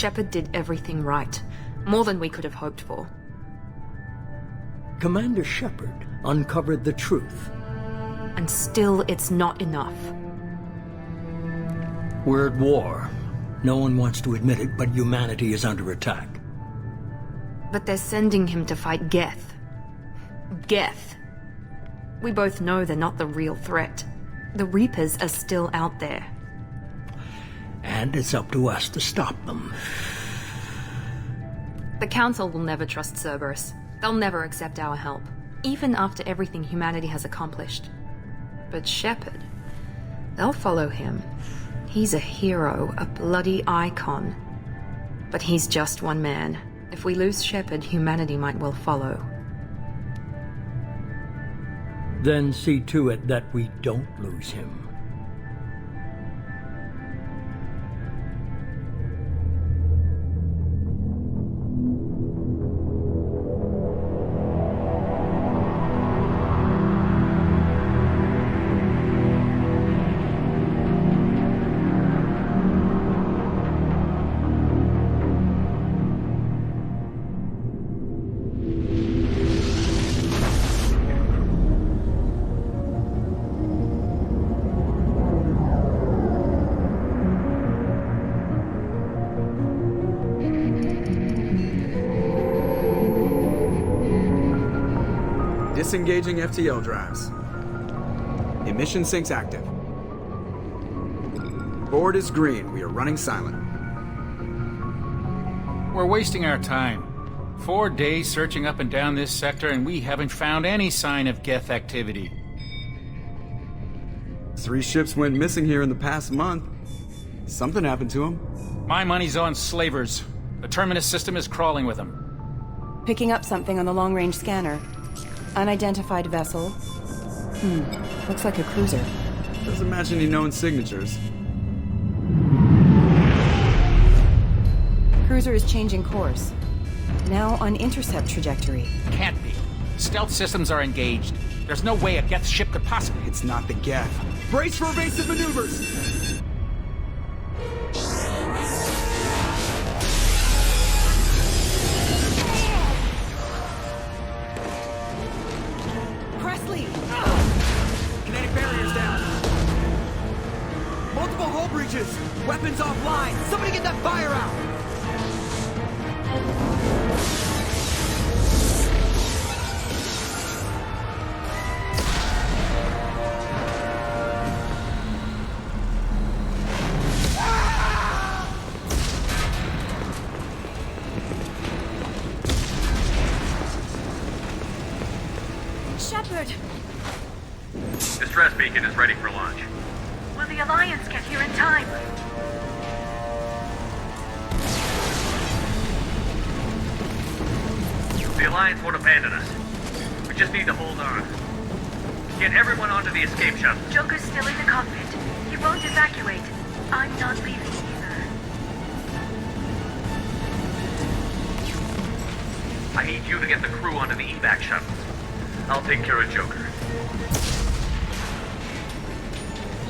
Shepard did everything right. More than we could have hoped for. Commander Shepard uncovered the truth. And still, it's not enough. We're at war. No one wants to admit it, but humanity is under attack. But they're sending him to fight Geth. Geth. We both know they're not the real threat. The Reapers are still out there. And it's up to us to stop them. The Council will never trust Cerberus. They'll never accept our help, even after everything humanity has accomplished. But Shepard, they'll follow him. He's a hero, a bloody icon. But he's just one man. If we lose Shepard, humanity might well follow. Then see to it that we don't lose him. Disengaging FTL drives. Emission sinks active. Board is green. We are running silent. We're wasting our time. 4 days searching up and down this sector, and we haven't found any sign of Geth activity. 3 ships went missing here in the past month. Something happened to them. My money's on slavers. The Terminus system is crawling with them. Picking up something on the long-range scanner. Unidentified vessel. Looks like a cruiser. Doesn't match any known signatures. Cruiser is changing course. Now on intercept trajectory. Can't be. Stealth systems are engaged. There's no way a Geth ship could possibly... It's not the Geth. Brace for evasive maneuvers! Kinetic barriers down. Multiple hull breaches. Weapons offline. Somebody get that fire out. Shepard! Distress beacon is ready for launch. Will the Alliance get here in time? The Alliance won't abandon us. We just need to hold on. Get everyone onto the escape shuttle. Joker's still in the cockpit. He won't evacuate. I'm not leaving either. I need you to get the crew onto the evac shuttles. I'll take care of Joker.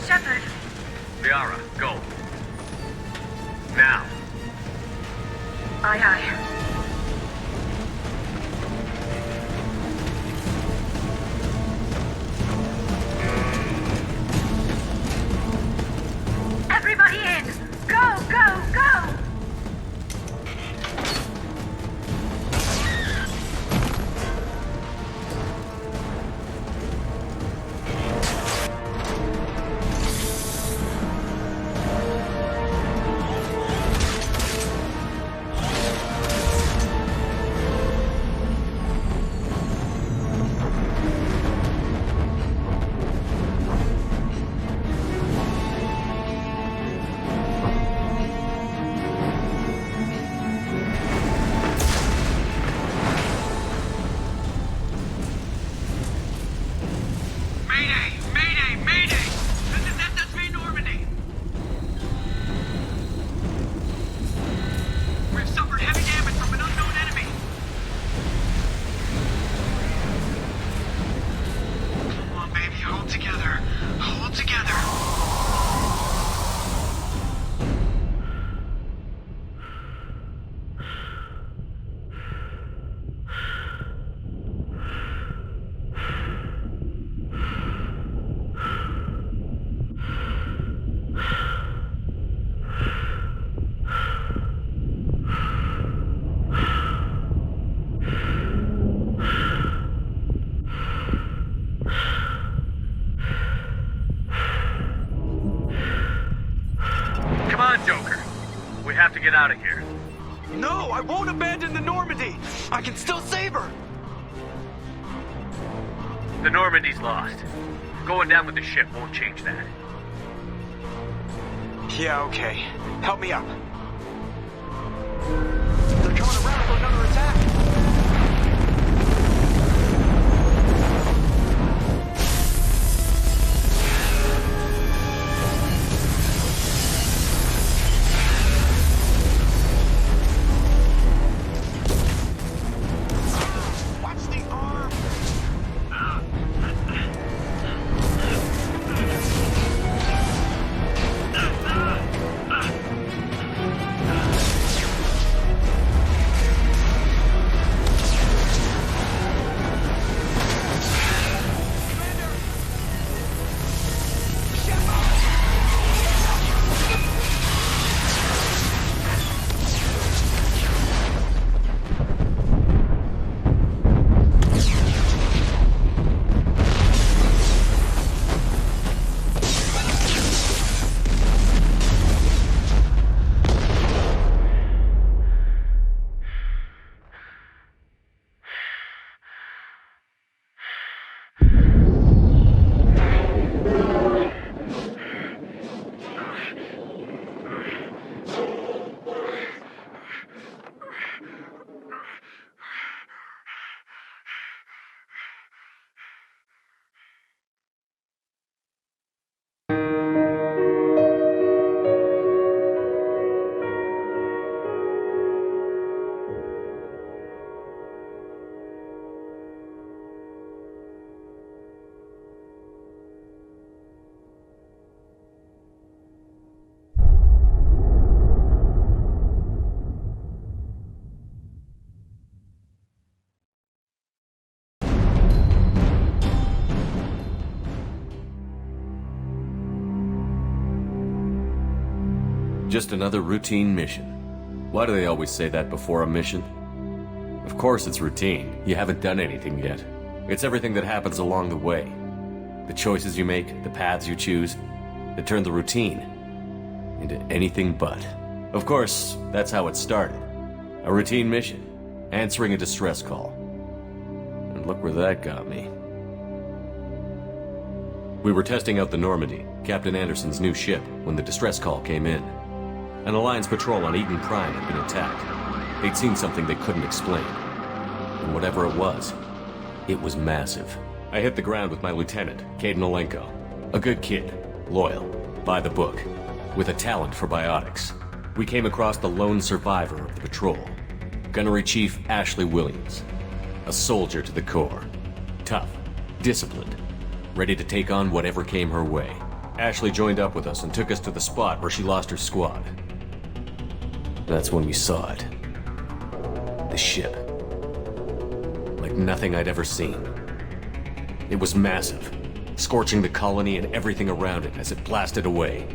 Shepard. Liara, go. Now. Aye, aye. Everybody in! Go, go, go! No, I won't abandon the Normandy! I can still save her! The Normandy's lost. Going down with the ship won't change that. Yeah, okay. Help me up. They're coming around for another attack! Just another routine mission. Why do they always say that before a mission? Of course it's routine. You haven't done anything yet. It's everything that happens along the way. The choices you make, the paths you choose, that turn the routine into anything but. Of course, that's how it started. A routine mission, answering a distress call. And look where that got me. We were testing out the Normandy, Captain Anderson's new ship, when the distress call came in. An Alliance patrol on Eden Prime had been attacked. They'd seen something they couldn't explain. And whatever it was massive. I hit the ground with my lieutenant, Caden Olenko. A good kid, loyal, by the book, with a talent for biotics. We came across the lone survivor of the patrol, Gunnery Chief Ashley Williams. A soldier to the core. Tough, disciplined, ready to take on whatever came her way. Ashley joined up with us and took us to the spot where she lost her squad. That's when we saw it. The ship. Like nothing I'd ever seen. It was massive, scorching the colony and everything around it as it blasted away.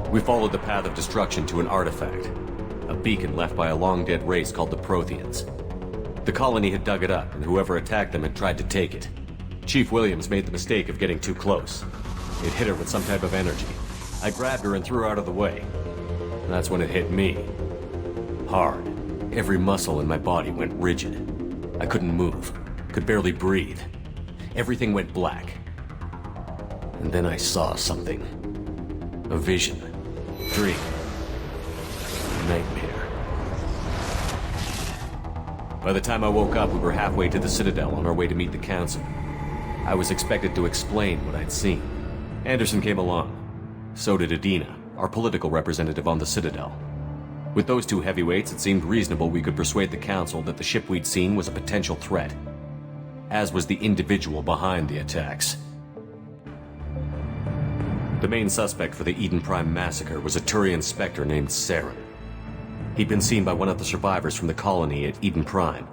We followed the path of destruction to an artifact, a beacon left by a long-dead race called the Protheans. The colony had dug it up, and whoever attacked them had tried to take it. Chief Williams made the mistake of getting too close. It hit her with some type of energy. I grabbed her and threw her out of the way. That's when it hit me. Hard. Every muscle in my body went rigid. I couldn't move. Could barely breathe. Everything went black. And then I saw something. A vision. Dream. Nightmare. By the time I woke up, we were halfway to the Citadel on our way to meet the Council. I was expected to explain what I'd seen. Anderson came along. So did Adina, our political representative on the Citadel. With those two heavyweights, it seemed reasonable we could persuade the Council that the ship we'd seen was a potential threat, as was the individual behind the attacks. The main suspect for the Eden Prime massacre was a Turian Spectre named Saren. He'd been seen by one of the survivors from the colony at Eden Prime,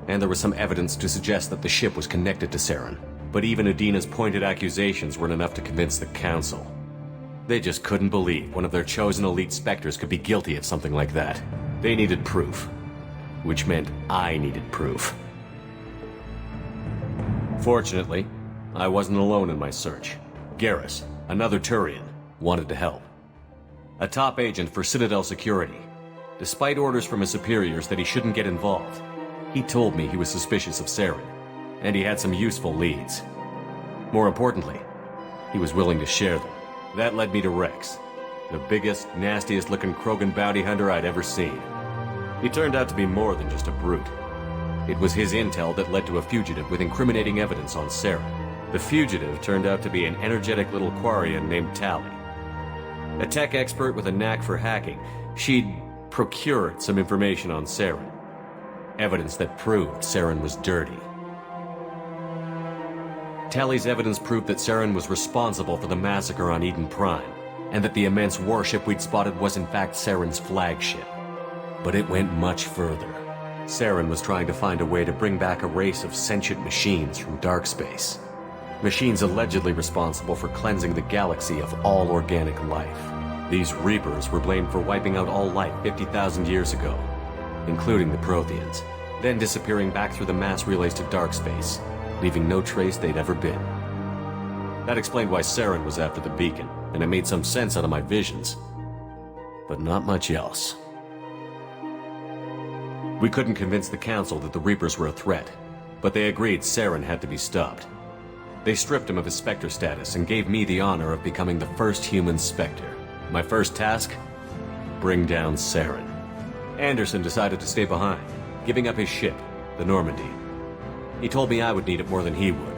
and there was some evidence to suggest that the ship was connected to Saren. But even Adina's pointed accusations weren't enough to convince the Council. They just couldn't believe one of their chosen elite Spectres could be guilty of something like that. They needed proof. Which meant I needed proof. Fortunately, I wasn't alone in my search. Garrus, another Turian, wanted to help. A top agent for Citadel Security, Despite orders from his superiors that he shouldn't get involved, he told me he was suspicious of Saren, and he had some useful leads. More importantly, he was willing to share them. That led me to Rex, the biggest, nastiest-looking Krogan bounty hunter I'd ever seen. He turned out to be more than just a brute. It was his intel that led to a fugitive with incriminating evidence on Saren. The fugitive turned out to be an energetic little Quarian named Tali. A tech expert with a knack for hacking, she'd procured some information on Saren. Evidence that proved Saren was dirty. Tali's evidence proved that Saren was responsible for the massacre on Eden Prime, and that the immense warship we'd spotted was in fact Saren's flagship. But it went much further. Saren was trying to find a way to bring back a race of sentient machines from dark space. Machines allegedly responsible for cleansing the galaxy of all organic life. These Reapers were blamed for wiping out all life 50,000 years ago, including the Protheans, then disappearing back through the mass relays to dark space, leaving no trace they'd ever been. That explained why Saren was after the beacon, and it made some sense out of my visions. But not much else. We couldn't convince the Council that the Reapers were a threat, but they agreed Saren had to be stopped. They stripped him of his Spectre status and gave me the honor of becoming the first human Spectre. My first task? Bring down Saren. Anderson decided to stay behind, giving up his ship, the Normandy. He told me I would need it more than he would.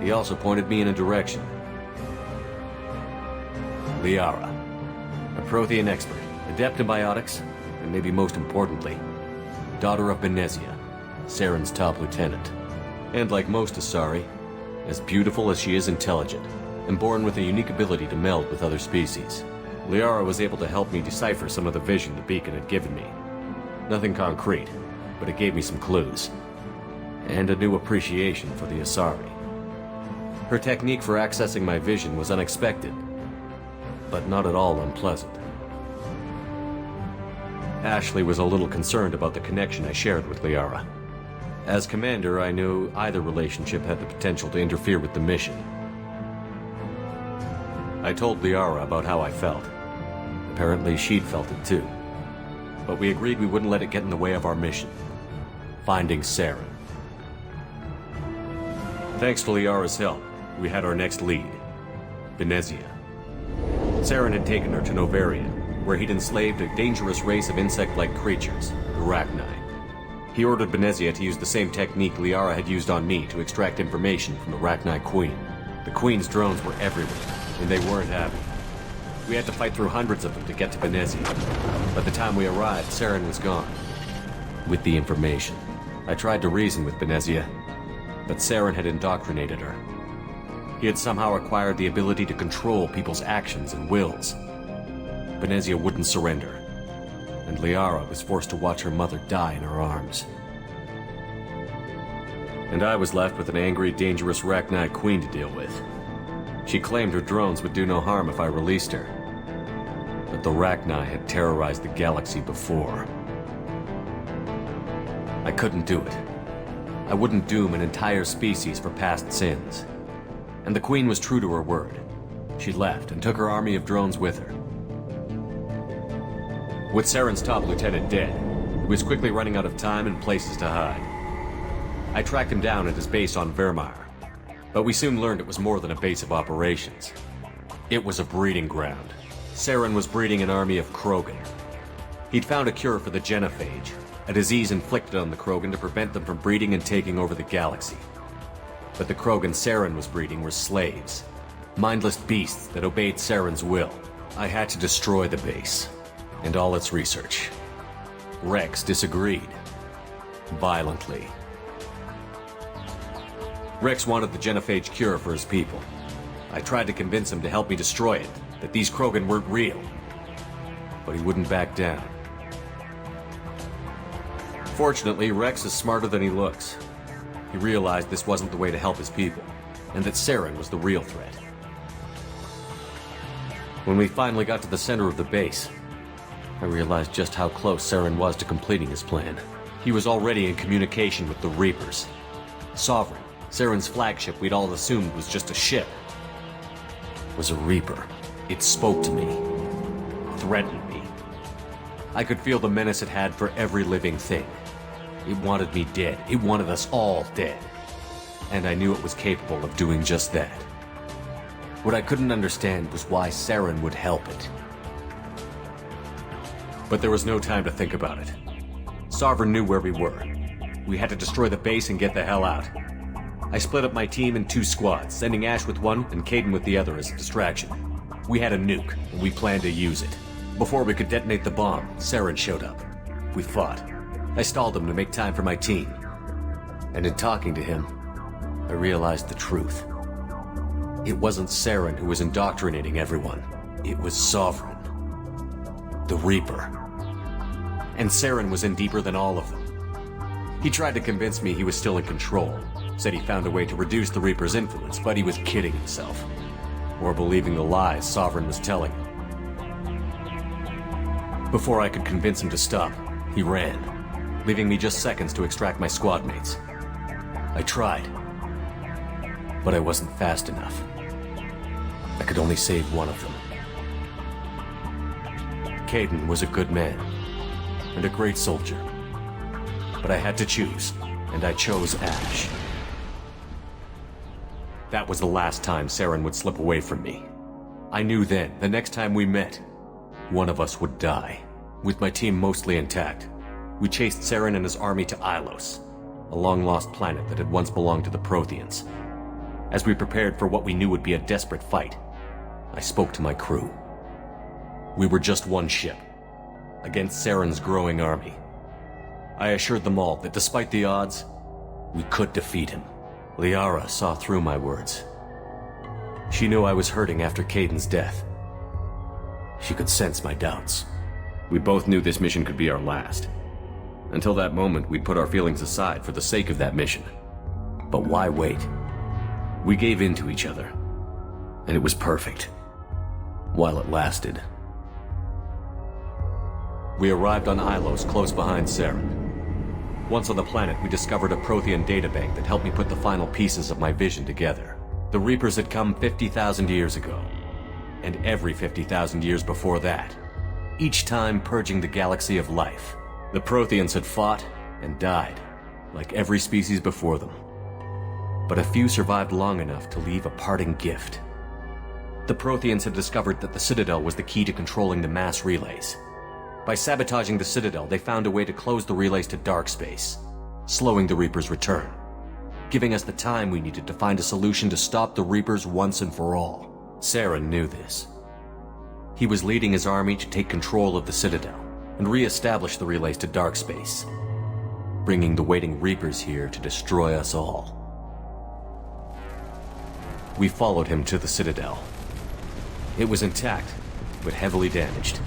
He also pointed me in a direction. Liara, a Prothean expert, adept in biotics, and maybe most importantly, daughter of Benezia, Saren's top lieutenant. And like most Asari, as beautiful as she is intelligent, and born with a unique ability to meld with other species. Liara was able to help me decipher some of the vision the beacon had given me. Nothing concrete, but it gave me some clues. And a new appreciation for the Asari. Her technique for accessing my vision was unexpected, but not at all unpleasant. Ashley was a little concerned about the connection I shared with Liara. As commander, I knew either relationship had the potential to interfere with the mission. I told Liara about how I felt. Apparently she'd felt it too. But we agreed we wouldn't let it get in the way of our mission. Finding Saren. Thanks to Liara's help, we had our next lead. Benezia. Saren had taken her to Novaria, where he'd enslaved a dangerous race of insect-like creatures, the Rachni. He ordered Benezia to use the same technique Liara had used on me to extract information from the Rachni Queen. The Queen's drones were everywhere, and they weren't happy. We had to fight through hundreds of them to get to Benezia. By the time we arrived, Saren was gone. With the information. I tried to reason with Benezia, but Saren had indoctrinated her. He had somehow acquired the ability to control people's actions and wills. Benezia wouldn't surrender, and Liara was forced to watch her mother die in her arms. And I was left with an angry, dangerous Rachni Queen to deal with. She claimed her drones would do no harm if I released her. But the Rachni had terrorized the galaxy before. I couldn't do it. I wouldn't doom an entire species for past sins. And the Queen was true to her word. She left and took her army of drones with her. With Saren's top lieutenant dead, he was quickly running out of time and places to hide. I tracked him down at his base on Vermeer, but we soon learned it was more than a base of operations. It was a breeding ground. Saren was breeding an army of Krogan. He'd found a cure for the genophage, a disease inflicted on the Krogan to prevent them from breeding and taking over the galaxy. But the Krogan Saren was breeding were slaves, mindless beasts that obeyed Saren's will. I had to destroy the base, and all its research. Rex disagreed. Violently. Rex wanted the genophage cure for his people. I tried to convince him to help me destroy it, that these Krogan weren't real. But he wouldn't back down. Fortunately, Rex is smarter than he looks. He realized this wasn't the way to help his people, and that Saren was the real threat. When we finally got to the center of the base, I realized just how close Saren was to completing his plan. He was already in communication with the Reapers. Sovereign, Saren's flagship we'd all assumed was just a ship, was a Reaper. It spoke to me, threatened me. I could feel the menace it had for every living thing. It wanted me dead. It wanted us all dead. And I knew it was capable of doing just that. What I couldn't understand was why Saren would help it. But there was no time to think about it. Sovereign knew where we were. We had to destroy the base and get the hell out. I split up my team in 2 squads, sending Ash with one and Kaidan with the other as a distraction. We had a nuke, and we planned to use it. Before we could detonate the bomb, Saren showed up. We fought. I stalled him to make time for my team. And in talking to him, I realized the truth. It wasn't Saren who was indoctrinating everyone. It was Sovereign. The Reaper. And Saren was in deeper than all of them. He tried to convince me he was still in control. Said he found a way to reduce the Reaper's influence, but he was kidding himself. Or believing the lies Sovereign was telling him. Before I could convince him to stop, he ran, leaving me just seconds to extract my squad mates. I tried, but I wasn't fast enough. I could only save one of them. Kaidan was a good man, and a great soldier. But I had to choose, and I chose Ash. That was the last time Saren would slip away from me. I knew then, the next time we met, one of us would die. With my team mostly intact, we chased Saren and his army to Ilos, a long-lost planet that had once belonged to the Protheans. As we prepared for what we knew would be a desperate fight, I spoke to my crew. We were just one ship, against Saren's growing army. I assured them all that despite the odds, we could defeat him. Liara saw through my words. She knew I was hurting after Kaidan's death. She could sense my doubts. We both knew this mission could be our last. Until that moment, we'd put our feelings aside for the sake of that mission. But why wait? We gave in to each other, and it was perfect. While it lasted. We arrived on Ilos, close behind Saren. Once on the planet, we discovered a Prothean databank that helped me put the final pieces of my vision together. The Reapers had come 50,000 years ago, and every 50,000 years before that, each time purging the galaxy of life. The Protheans had fought and died, like every species before them. But a few survived long enough to leave a parting gift. The Protheans had discovered that the Citadel was the key to controlling the mass relays. By sabotaging the Citadel, they found a way to close the relays to dark space, slowing the Reaper's return, giving us the time we needed to find a solution to stop the Reapers once and for all. Saren knew this. He was leading his army to take control of the Citadel and re-establish the relays to dark space, bringing the waiting Reapers here to destroy us all. We followed him to the Citadel. It was intact, but heavily damaged.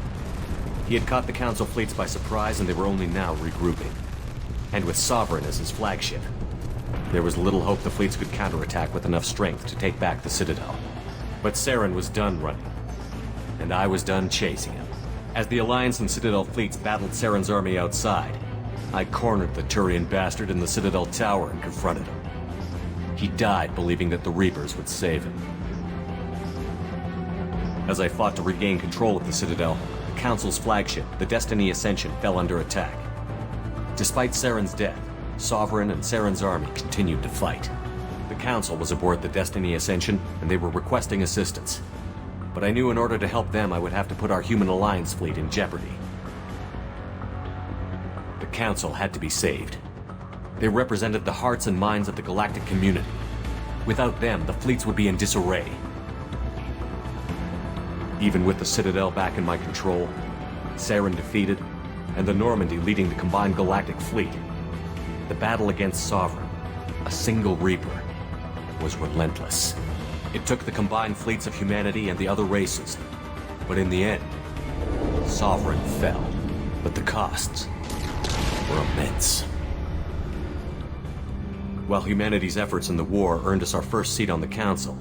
He had caught the Council fleets by surprise, and they were only now regrouping. And with Sovereign as his flagship, there was little hope the fleets could counterattack with enough strength to take back the Citadel. But Saren was done running, and I was done chasing him. As the Alliance and Citadel fleets battled Saren's army outside, I cornered the Turian bastard in the Citadel tower and confronted him. He died believing that the Reapers would save him. As I fought to regain control of the Citadel, the Council's flagship, the Destiny Ascension, fell under attack. Despite Saren's death, Sovereign and Saren's army continued to fight. The Council was aboard the Destiny Ascension, and they were requesting assistance. But I knew in order to help them, I would have to put our human Alliance fleet in jeopardy. The Council had to be saved. They represented the hearts and minds of the galactic community. Without them, the fleets would be in disarray. Even with the Citadel back in my control, Saren defeated, and the Normandy leading the combined galactic fleet, the battle against Sovereign, a single Reaper, was relentless. It took the combined fleets of humanity and the other races, but in the end, Sovereign fell. But the costs were immense. While humanity's efforts in the war earned us our first seat on the Council,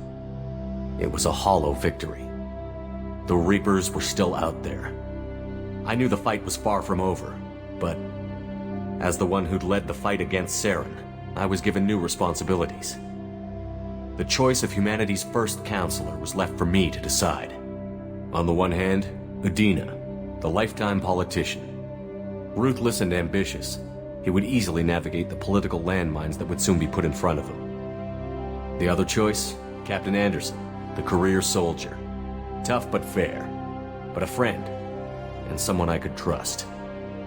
it was a hollow victory. The Reapers were still out there. I knew the fight was far from over, but as the one who'd led the fight against Saren, I was given new responsibilities. The choice of humanity's first counselor was left for me to decide. On the one hand, Udina, the lifetime politician, Ruthless and ambitious, he would easily navigate the political landmines that would soon be put in front of him. The other choice? Captain Anderson, the career soldier. Tough but fair, but a friend, and someone I could trust.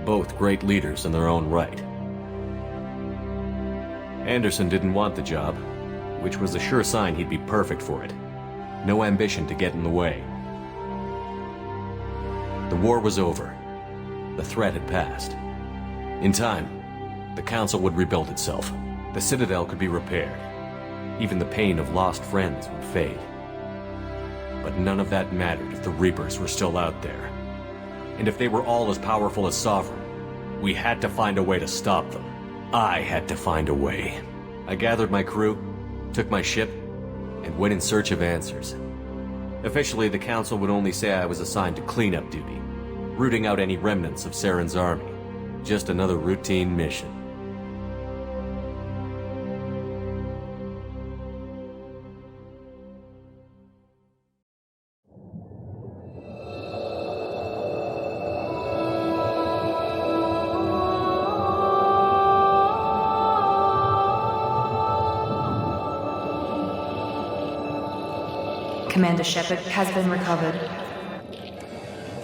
Both great leaders in their own right. Anderson didn't want the job, which was a sure sign he'd be perfect for it. No ambition to get in the way. The war was over. The threat had passed. In time, the Council would rebuild itself. The Citadel could be repaired. Even the pain of lost friends would fade. But none of that mattered if the Reapers were still out there. And if they were all as powerful as Sovereign, we had to find a way to stop them. I had to find a way. I gathered my crew, took my ship, and went in search of answers. Officially, the Council would only say I was assigned to cleanup duty, rooting out any remnants of Saren's army. Just another routine mission. Commander Shepard has been recovered.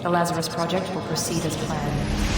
The Lazarus Project will proceed as planned.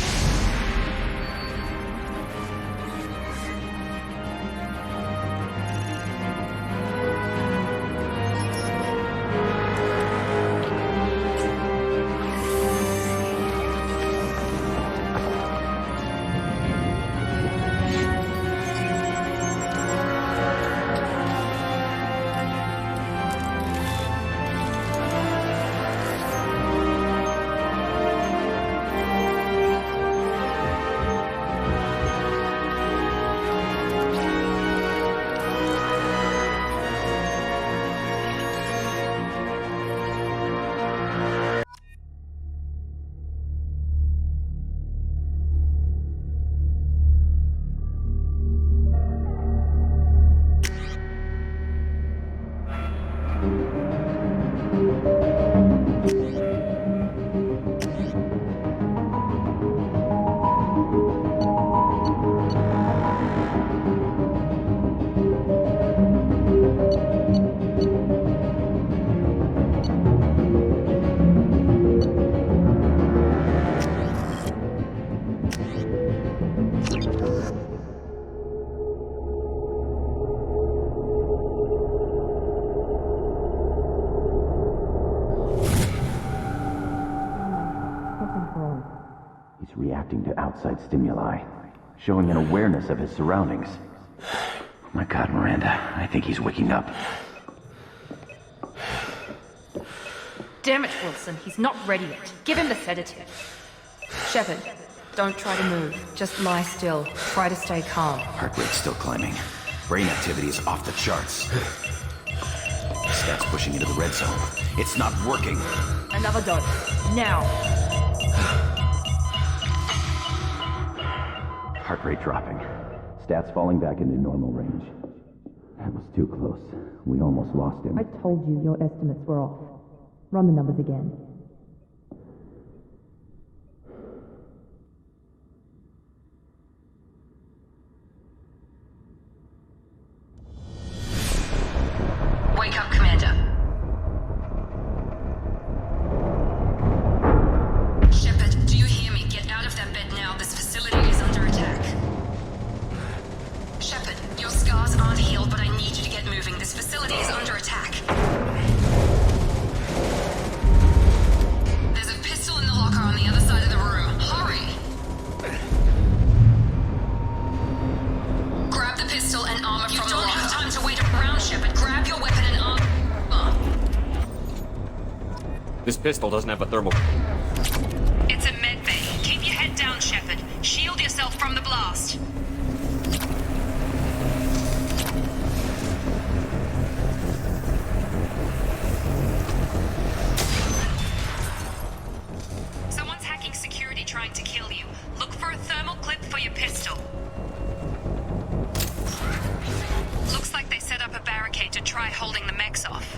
He's reacting to outside stimuli, showing an awareness of his surroundings. Oh my God, Miranda, I think he's waking up. Damn it, Wilson, he's not ready yet. Give him the sedative. Shepard, don't try to move. Just lie still. Try to stay calm. Heart rate's still climbing. Brain activity is off the charts. Stats pushing into the red zone. It's not working. Another dose. Now. Heart rate dropping. Stats falling back into normal range. That was too close. We almost lost him. I told you your estimates were off. Run the numbers again. Wake up, Commander. Shepard, do you hear me? Get out of that bed now. This facility is under attack. Shepard, your scars aren't healed, but I need you to get moving. This facility is under attack. There's a pistol in the locker on the other side of the room. Hurry! Grab the pistol and armor from the locker. You don't have time to wait around, Shepard. Grab your weapon and armor. This pistol doesn't have a thermal... It's a med bay. Keep your head down, Shepard. Shield yourself from the blast. Someone's hacking security trying to kill you. Look for a thermal clip for your pistol. Looks like they set up a barricade to try holding the mechs off.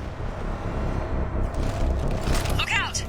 Look out!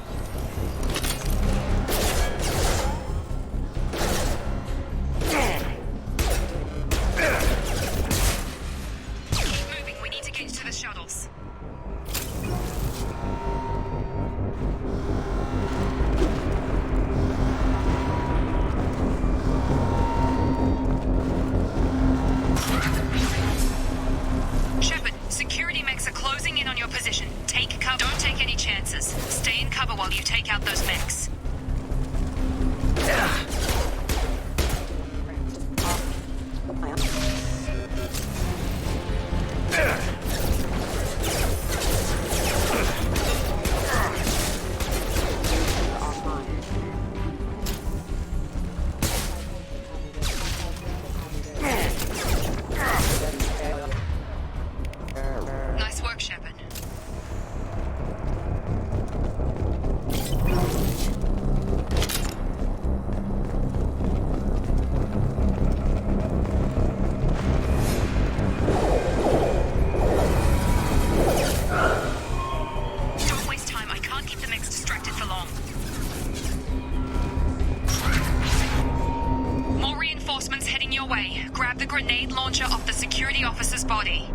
our way. Grab the grenade launcher off the security officer's body.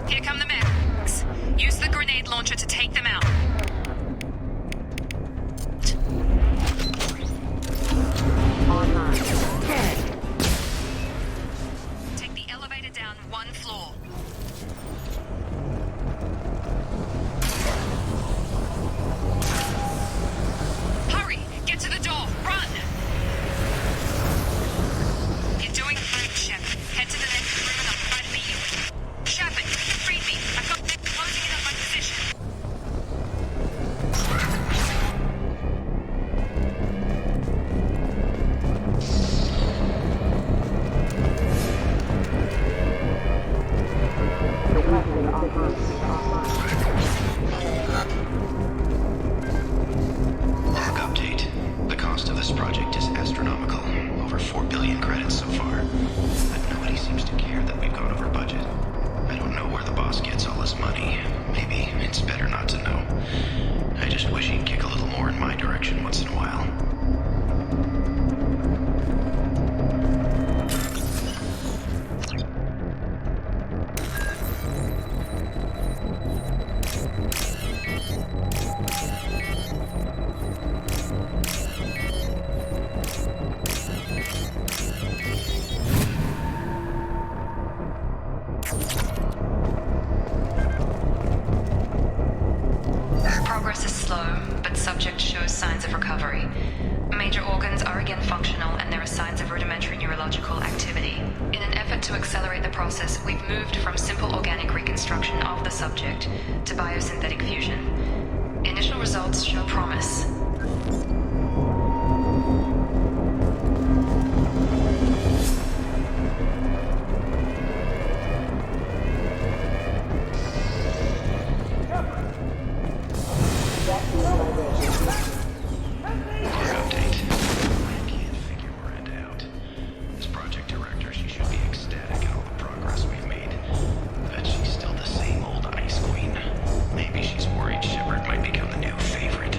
Here come the medics. Use the grenade launcher to take them out. Take the elevator down 1 floor. Hurry! Get to the door! Run! You're doing great, Shep. Head to the next room and I'll try to beat you. Shepard, read me. I've got them closing in on my position. Update. The cost of this project is astronomical. Over 4 billion credits so far. But nobody seems to care that we've gone over budget. I don't know where the boss gets all this money. Maybe it's better not to know. I just wish he'd kick a little more in my direction once in a while. Progress is slow, but subject shows signs of recovery. Major organs are again functional, and there are signs of rudimentary neurological activity. In an effort to accelerate the process, we've moved from simple organic reconstruction of the subject to biosynthetic fusion. Initial results show promise. Update. I can't figure Miranda out. As project director, she should be ecstatic at all the progress we've made. But she's still the same old ice queen. Maybe she's worried Shepard might become the new favorite.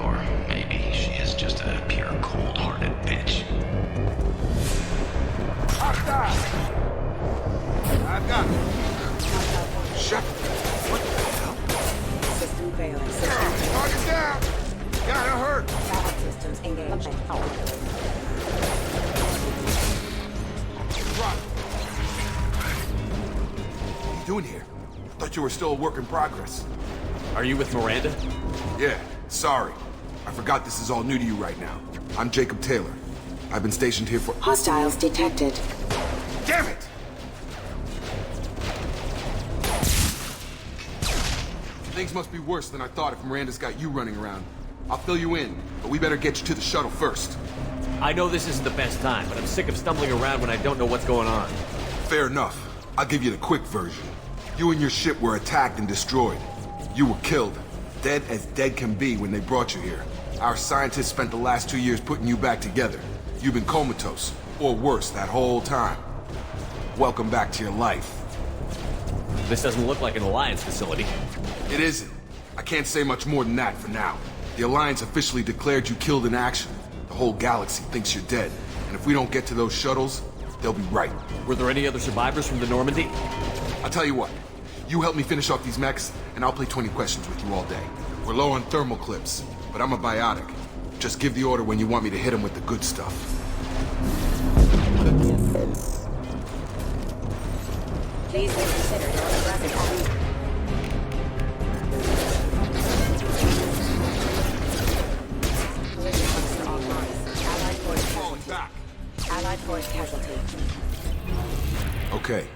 Or maybe she is just a pure cold-hearted bitch. I've got it. Shepard, what the hell? System failing. Target down! Gotta hurt! Systems engaged. Drop. What are you doing here? Thought you were still a work in progress. Are you with Miranda? Yeah, sorry. I forgot this is all new to you right now. I'm Jacob Taylor. I've been stationed here for— Hostiles detected. Damn it! Things must be worse than I thought if Miranda's got you running around. I'll fill you in, but we better get you to the shuttle first. I know this isn't the best time, but I'm sick of stumbling around when I don't know what's going on. Fair enough. I'll give you the quick version. You and your ship were attacked and destroyed. You were killed. Dead as dead can be when they brought you here. Our scientists spent the last 2 years putting you back together. You've been comatose, or worse, that whole time. Welcome back to your life. This doesn't look like an Alliance facility. It isn't. I can't say much more than that for now. The Alliance officially declared you killed in action. The whole galaxy thinks you're dead. And if we don't get to those shuttles, they'll be right. Were there any other survivors from the Normandy? I'll tell you what. You help me finish off these mechs, and I'll play 20 questions with you all day. We're low on thermal clips, but I'm a biotic. Just give the order when you want me to hit them with the good stuff. Please reconsider your aggressive. Allied force casualty. Okay.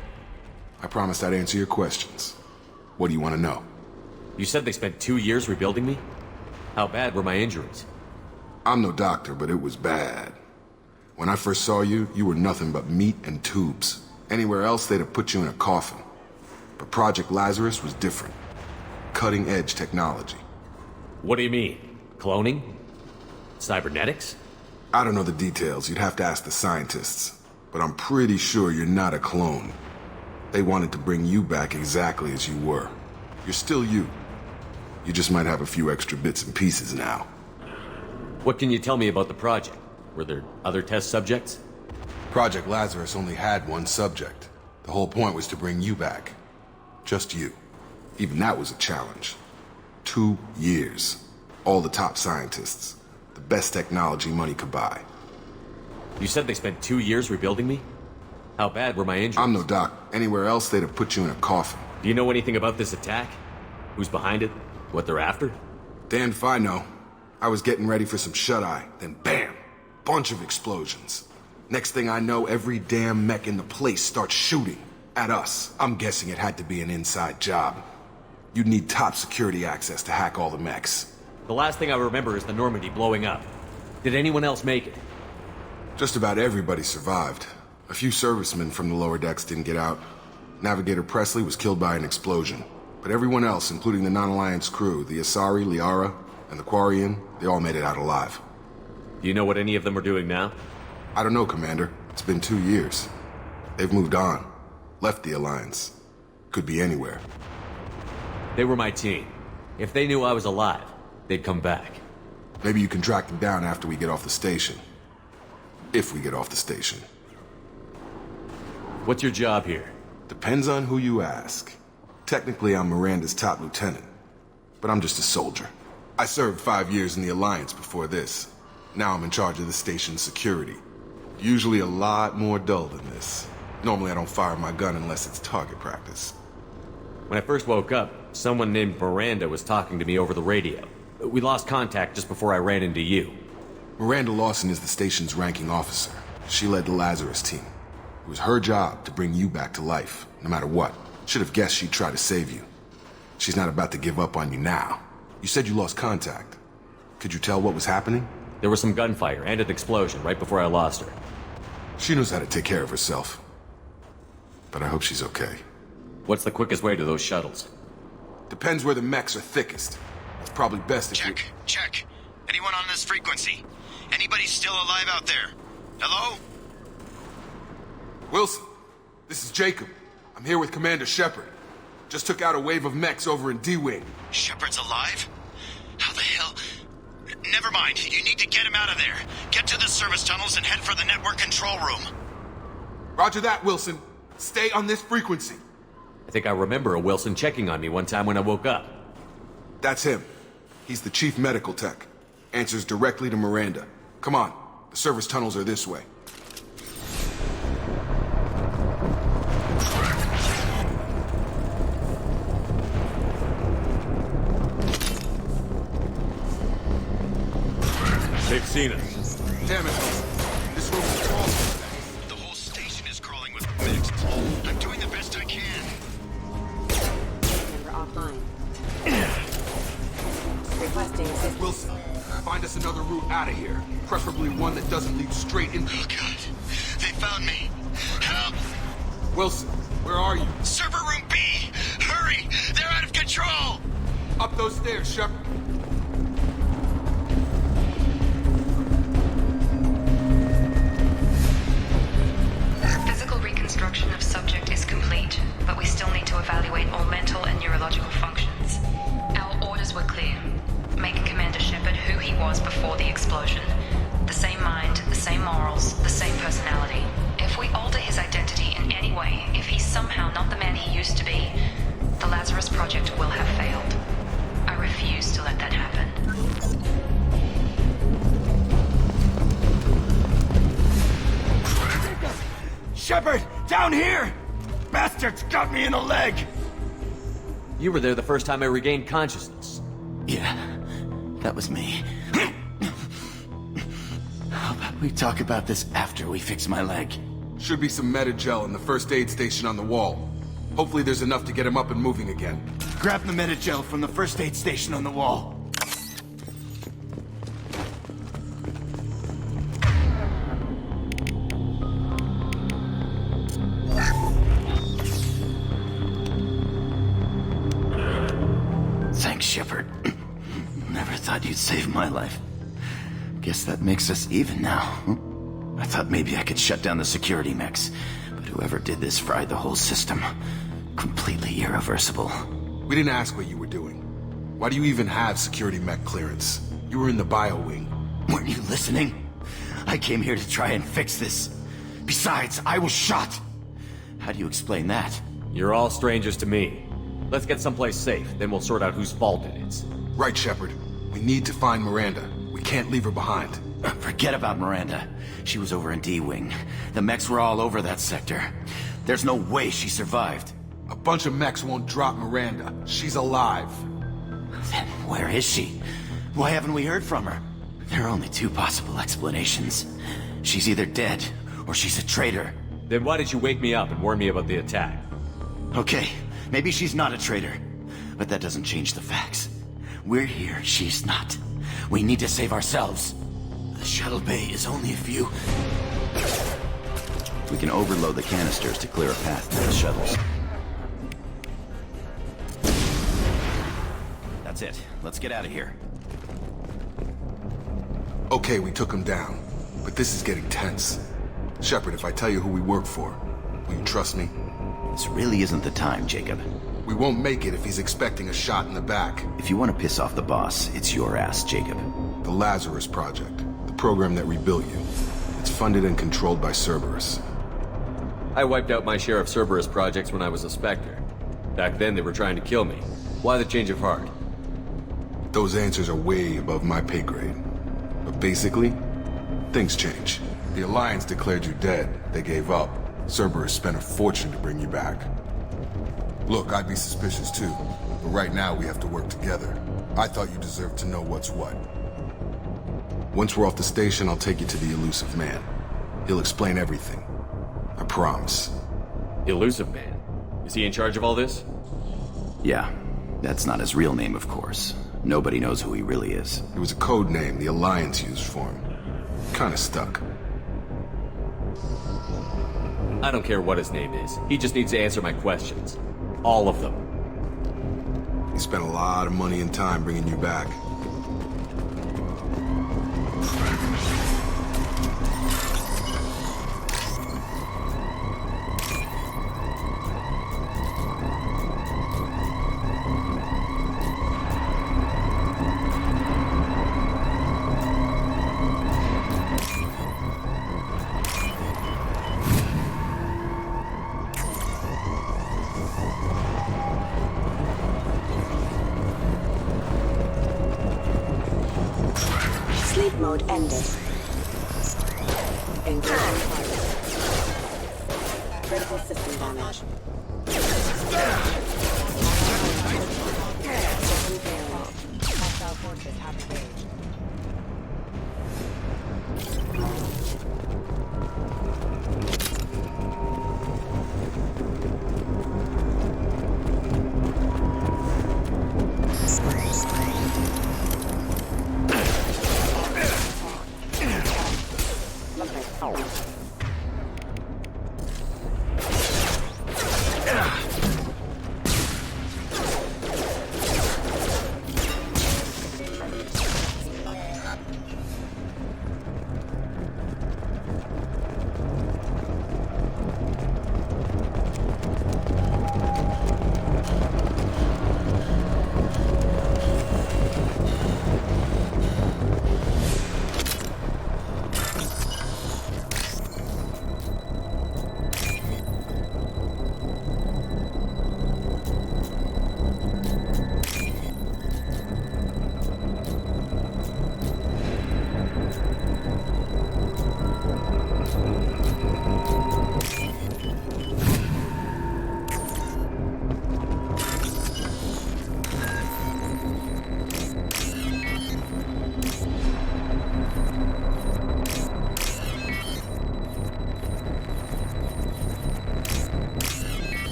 I promised I'd answer your questions. What do you want to know? You said they spent 2 years rebuilding me? How bad were my injuries? I'm no doctor, but it was bad. When I first saw you, you were nothing but meat and tubes. Anywhere else, they'd have put you in a coffin. But Project Lazarus was different. Cutting-edge technology. What do you mean? Cloning? Cybernetics? I don't know the details. You'd have to ask the scientists. But I'm pretty sure you're not a clone. They wanted to bring you back exactly as you were. You're still you. You just might have a few extra bits and pieces now. What can you tell me about the project? Were there other test subjects? Project Lazarus only had one subject. The whole point was to bring you back. Just you. Even that was a challenge. 2 years. All the top scientists. The best technology money could buy. You said they spent 2 years rebuilding me? How bad were my injuries? I'm no doc. Anywhere else, they'd have put you in a coffin. Do you know anything about this attack? Who's behind it? What they're after? Damned if I know. I was getting ready for some shut-eye, then bam! Bunch of explosions. Next thing I know, every damn mech in the place starts shooting. At us. I'm guessing it had to be an inside job. You'd need top security access to hack all the mechs. The last thing I remember is the Normandy blowing up. Did anyone else make it? Just about everybody survived. A few servicemen from the lower decks didn't get out. Navigator Presley was killed by an explosion. But everyone else, including the non-Alliance crew, the Asari, Liara, and the Quarian, they all made it out alive. Do you know what any of them are doing now? I don't know, Commander. It's been 2 years. They've moved on. Left the Alliance. Could be anywhere. They were my team. If they knew I was alive, they'd come back. Maybe you can track them down after we get off the station. If we get off the station. What's your job here? Depends on who you ask. Technically, I'm Miranda's top lieutenant. But I'm just a soldier. I served 5 years in the Alliance before this. Now I'm in charge of the station's security. Usually a lot more dull than this. Normally I don't fire my gun unless it's target practice. When I first woke up, someone named Miranda was talking to me over the radio. We lost contact just before I ran into you. Miranda Lawson is the station's ranking officer. She led the Lazarus team. It was her job to bring you back to life, no matter what. Should have guessed she'd try to save you. She's not about to give up on you now. You said you lost contact. Could you tell what was happening? There was some gunfire and an explosion right before I lost her. She knows how to take care of herself. But I hope she's okay. What's the quickest way to those shuttles? Depends where the mechs are thickest. It's probably best if Check. Anyone on this frequency? Anybody still alive out there? Hello? Wilson, this is Jacob. I'm here with Commander Shepard. Just took out a wave of mechs over in D-Wing. Shepard's alive? How the hell? Never mind. You need to get him out of there. Get to the service tunnels and head for the network control room. Roger that, Wilson. Stay on this frequency. I think I remember a Wilson checking on me one time when I woke up. That's him. He's the chief medical tech. Answers directly to Miranda. Come on. The service tunnels are this way. They've seen us. Damn it, Wilson. This room is crawling. The whole station is crawling with mechs. I'm doing the best I can. We're offline. Requesting assistance. Wilson, find us another route out of here. Preferably one that doesn't lead straight into... Oh, God. They found me. Help! Wilson, where are you? Server room B! Hurry! They're out of control! Up those stairs, Shepard. Physical reconstruction of subject is complete, but we still need to evaluate all mental and neurological functions. Our orders were clear. Make Commander Shepard who he was before the explosion. The same mind, the same morals, the same personality. If we alter his identity in any way, if he's somehow not the man he used to be, the Lazarus Project will have failed. I refuse to let that happen. Shepard! Down here! Bastards got me in the leg! You were there the first time I regained consciousness. Yeah, that was me. How about we talk about this after we fix my leg? Should be some Metagel in the first aid station on the wall. Hopefully there's enough to get him up and moving again. Grab the Metagel from the first aid station on the wall. Thanks, Shepard. Never thought you'd save my life. Guess that makes us even now. I thought maybe I could shut down the security mechs, but whoever did this fried the whole system. Completely irreversible. We didn't ask what you were doing. Why do you even have security mech clearance? You were in the bio wing. Weren't you listening? I came here to try and fix this. Besides, I was shot! How do you explain that? You're all strangers to me. Let's get someplace safe, then we'll sort out whose fault it is. Right, Shepard. We need to find Miranda. We can't leave her behind. Forget about Miranda. She was over in D-Wing. The mechs were all over that sector. There's no way she survived. A bunch of mechs won't drop Miranda. She's alive. Then where is she? Why haven't we heard from her? There are only two possible explanations. She's either dead, or she's a traitor. Then why did you wake me up and warn me about the attack? Okay, maybe she's not a traitor. But that doesn't change the facts. We're here, she's not. We need to save ourselves. The shuttle bay is only a few... We can overload the canisters to clear a path to the shuttles. That's it. Let's get out of here. Okay, we took him down. But this is getting tense. Shepard, if I tell you who we work for, will you trust me? This really isn't the time, Jacob. We won't make it if he's expecting a shot in the back. If you want to piss off the boss, it's your ass, Jacob. The Lazarus Project. The program that rebuilt you. It's funded and controlled by Cerberus. I wiped out my share of Cerberus projects when I was a Spectre. Back then they were trying to kill me. Why the change of heart? Those answers are way above my pay grade. But basically, things change. The Alliance declared you dead. They gave up. Cerberus spent a fortune to bring you back. Look, I'd be suspicious too. But right now we have to work together. I thought you deserved to know what's what. Once we're off the station, I'll take you to the Elusive Man. He'll explain everything. I promise. Elusive Man? Is he in charge of all this? Yeah. That's not his real name, of course. Nobody knows who he really is. It was a code name the Alliance used for him. Kinda stuck. I don't care what his name is. He just needs to answer my questions. All of them. He spent a lot of money and time bringing you back. Sleep mode ended. Engaging target. Critical system damage. System failure. Hostile forces have engaged.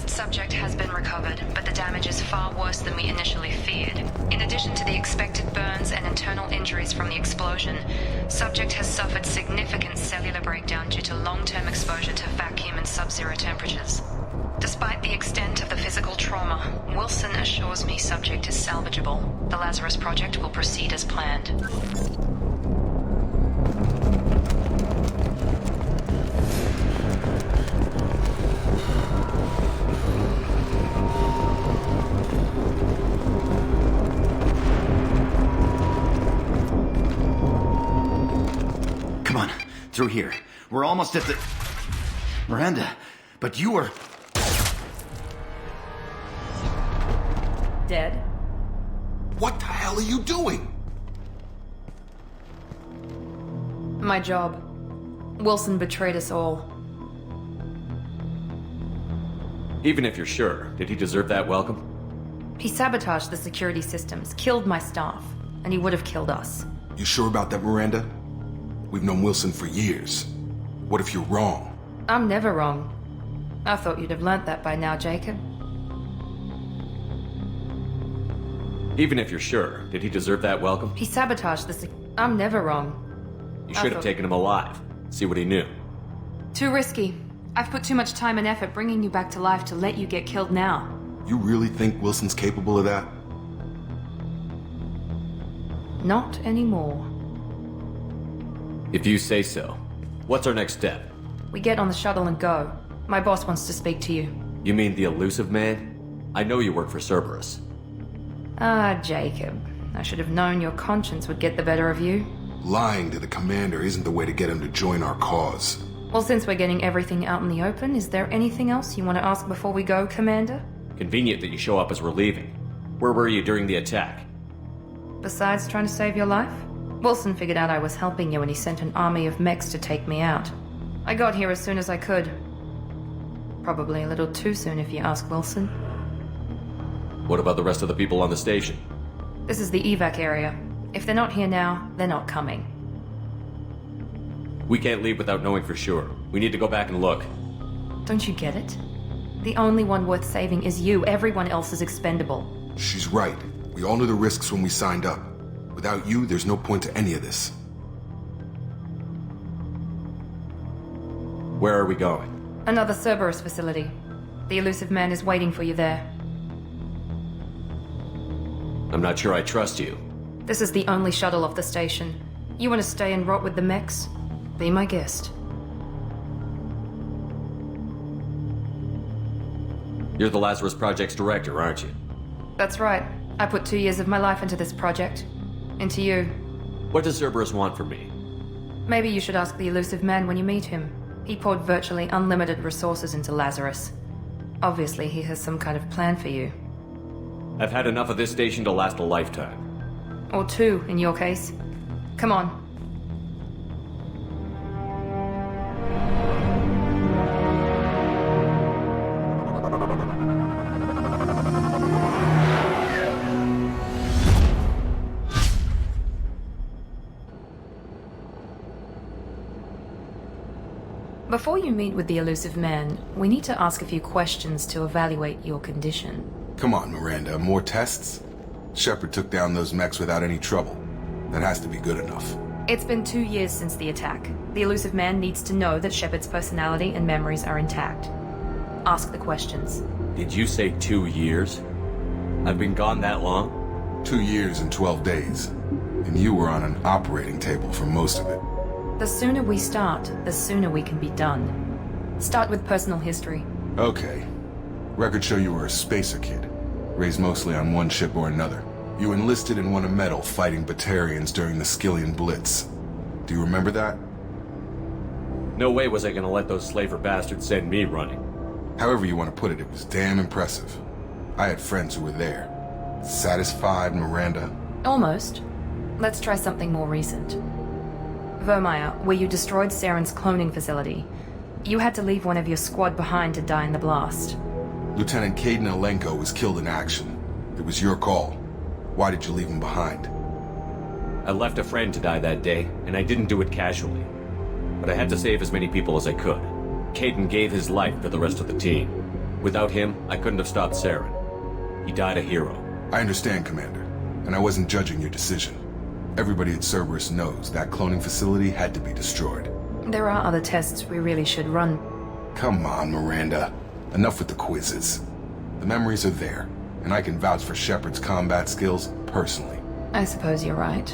Subject has been recovered, but the damage is far worse than we initially feared. In addition to the expected burns and internal injuries from the explosion, subject has suffered significant cellular breakdown due to long-term exposure to vacuum and sub-zero temperatures. Despite the extent of the physical trauma, Wilson assures me subject is salvageable. The Lazarus Project will proceed as planned. Through here. We're almost at the... Miranda, but you were... Dead? What the hell are you doing? My job. Wilson betrayed us all. Even if you're sure, did he deserve that welcome? He sabotaged the security systems, killed my staff, and he would have killed us. You sure about that, Miranda? We've known Wilson for years. What if you're wrong? I'm never wrong. I thought you'd have learnt that by now, Jacob. Even if you're sure, did he deserve that welcome? He sabotaged the I'm never wrong. You should have taken him alive. See what he knew. Too risky. I've put too much time and effort bringing you back to life to let you get killed now. You really think Wilson's capable of that? Not anymore. If you say so. What's our next step? We get on the shuttle and go. My boss wants to speak to you. You mean the elusive man? I know you work for Cerberus. Ah, Jacob. I should have known your conscience would get the better of you. Lying to the commander isn't the way to get him to join our cause. Well, since we're getting everything out in the open, is there anything else you want to ask before we go, Commander? Convenient that you show up as we're leaving. Where were you during the attack? Besides trying to save your life? Wilson figured out I was helping you and he sent an army of mechs to take me out. I got here as soon as I could. Probably a little too soon if you ask Wilson. What about the rest of the people on the station? This is the evac area. If they're not here now, they're not coming. We can't leave without knowing for sure. We need to go back and look. Don't you get it? The only one worth saving is you. Everyone else is expendable. She's right. We all knew the risks when we signed up. Without you, there's no point to any of this. Where are we going? Another Cerberus facility. The elusive man is waiting for you there. I'm not sure I trust you. This is the only shuttle off the station. You want to stay and rot with the mechs? Be my guest. You're the Lazarus Project's director, aren't you? That's right. I put 2 years of my life into this project. Into you. What does Cerberus want from me? Maybe you should ask the elusive man when you meet him. He poured virtually unlimited resources into Lazarus. Obviously, he has some kind of plan for you. I've had enough of this station to last a lifetime. Or 2, in your case. Come on. Before you meet with the elusive man, we need to ask a few questions to evaluate your condition. Come on, Miranda, more tests? Shepard took down those mechs without any trouble. That has to be good enough. It's been 2 years since the attack. The elusive man needs to know that Shepard's personality and memories are intact. Ask the questions. Did you say 2 years? I've been gone that long? 2 years and 12 days. And you were on an operating table for most of it. The sooner we start, the sooner we can be done. Start with personal history. Okay. Records show you were a spacer kid, raised mostly on one ship or another. You enlisted and won a medal fighting Batarians during the Skillian Blitz. Do you remember that? No way was I gonna let those slaver bastards send me running. However you want to put it, it was damn impressive. I had friends who were there. Satisfied, Miranda? Almost. Let's try something more recent. Vermeer, where you destroyed Saren's cloning facility. You had to leave one of your squad behind to die in the blast. Lieutenant Caden Alenko was killed in action. It was your call. Why did you leave him behind? I left a friend to die that day, and I didn't do it casually. But I had to save as many people as I could. Caden gave his life for the rest of the team. Without him, I couldn't have stopped Saren. He died a hero. I understand, Commander, and I wasn't judging your decision. Everybody at Cerberus knows that cloning facility had to be destroyed. There are other tests we really should run. Come on, Miranda. Enough with the quizzes. The memories are there, and I can vouch for Shepard's combat skills personally. I suppose you're right.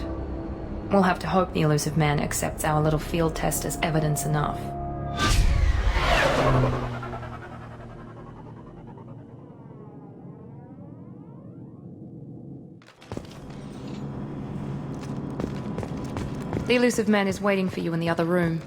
We'll have to hope the elusive man accepts our little field test as evidence enough. The elusive man is waiting for you in the other room.